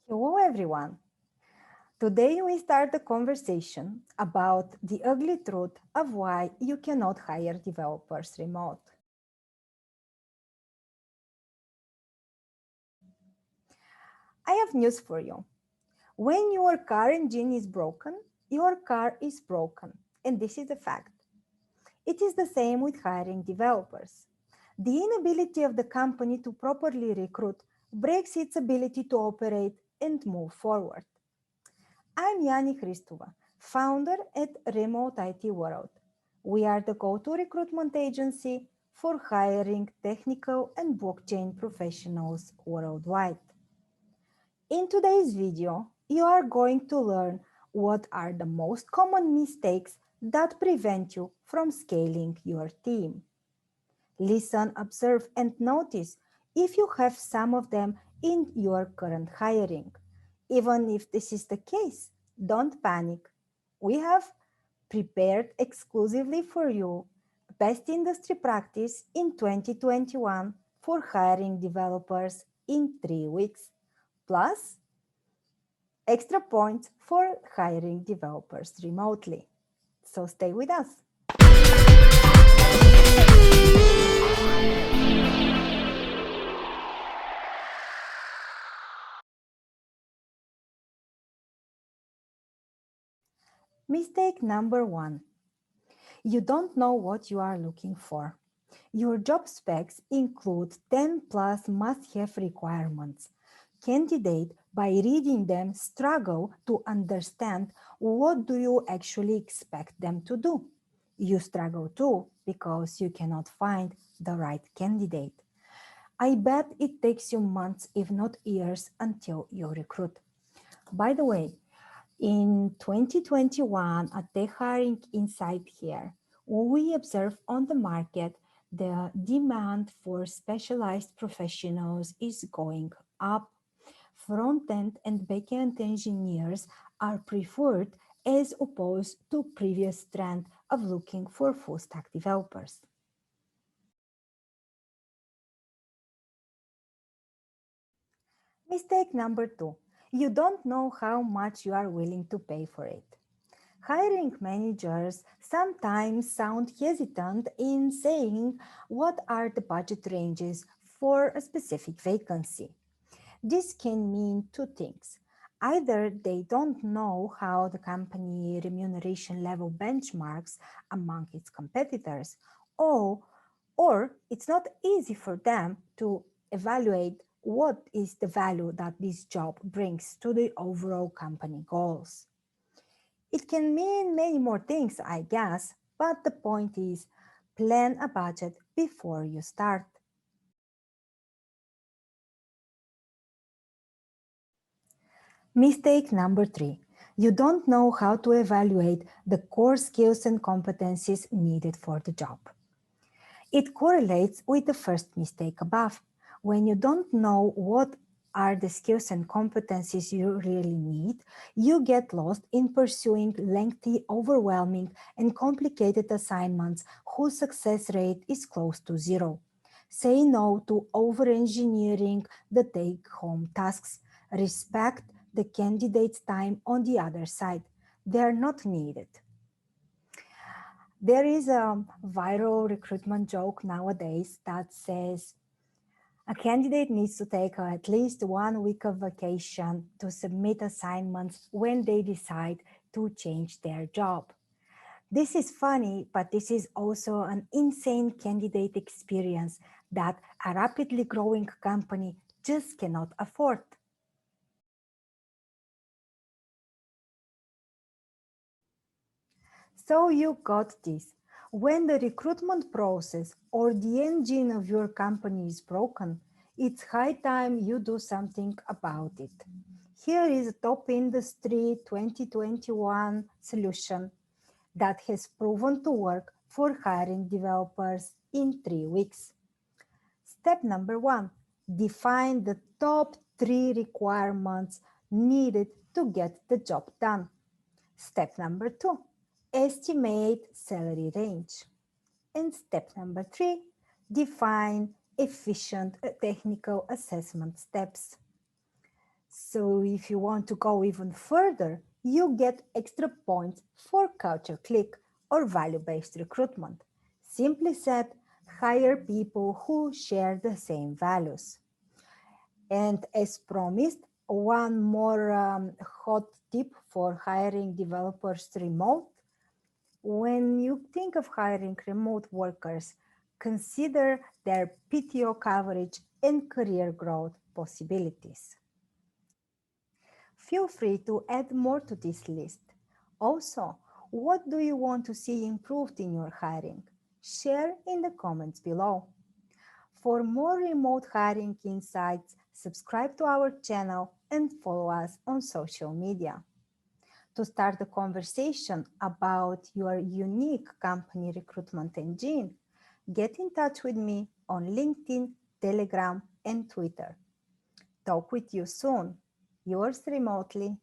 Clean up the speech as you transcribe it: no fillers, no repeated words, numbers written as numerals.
Hello, everyone. Today we start a conversation about the ugly truth of why you cannot hire developers remote. I have news for you. When your car engine is broken, your car is broken, and this is a fact. It is the same with hiring developers. The inability of the company to properly recruit breaks its ability to operate and move forward. I'm Yani Christova, founder at Remote IT World. We are the go-to recruitment agency for hiring technical and blockchain professionals worldwide. In today's video, you are going to learn what are the most common mistakes that prevent you from scaling your team. Listen, observe, and notice if you have some of them in your current hiring. Even if this is the case, don't panic. We have prepared exclusively for you best industry practice in 2021 for hiring developers in 3 weeks, plus extra points for hiring developers remotely. So stay with us. Mistake number 1. You don't know what you are looking for. Your job specs include 10 plus must-have requirements. Candidate, by reading them, struggle to understand what do you actually expect them to do. You struggle too because you cannot find the right candidate. I bet it takes you months, if not years, until you recruit. By the way, in 2021, at Tech Hiring Insight here, we observe on the market the demand for specialized professionals is going up. Front-end and back-end engineers are preferred as opposed to previous trend of looking for full-stack developers. Mistake number 2. You don't know how much you are willing to pay for it. Hiring managers sometimes sound hesitant in saying what are the budget ranges for a specific vacancy. This can mean two things. Either they don't know how the company remuneration level benchmarks among its competitors, or it's not easy for them to evaluate what is the value that this job brings to the overall company goals. It can mean many more things, I guess, but the point is plan a budget before you start. Mistake number 3. You don't know how to evaluate the core skills and competencies needed for the job. It correlates with the first mistake above. When you don't know what are the skills and competencies you really need, you get lost in pursuing lengthy, overwhelming, and complicated assignments whose success rate is close to zero. Say no to over-engineering the take-home tasks. Respect the candidate's time on the other side. They are not needed. There is a viral recruitment joke nowadays that says a candidate needs to take at least 1 week of vacation to submit assignments when they decide to change their job. This is funny, but this is also an insane candidate experience that a rapidly growing company just cannot afford. So you got this. When the recruitment process or the engine of your company is broken, it's high time you do something about it. Here is a top industry 2021 solution that has proven to work for hiring developers in 3 weeks. Step number 1, define the top 3 requirements needed to get the job done. Step number 2, estimate salary range. And step number 3, define efficient technical assessment steps. So if you want to go even further, you get extra points for culture click or value-based recruitment. Simply said, hire people who share the same values. And as promised, one more hot tip for hiring developers remote. When you think of hiring remote workers, consider their PTO coverage and career growth possibilities. Feel free to add more to this list. Also, what do you want to see improved in your hiring? Share in the comments below. For more remote hiring insights, subscribe to our channel and follow us on social media. To start the conversation about your unique company recruitment engine, get in touch with me on LinkedIn, Telegram, and Twitter. Talk with you soon. Yours remotely,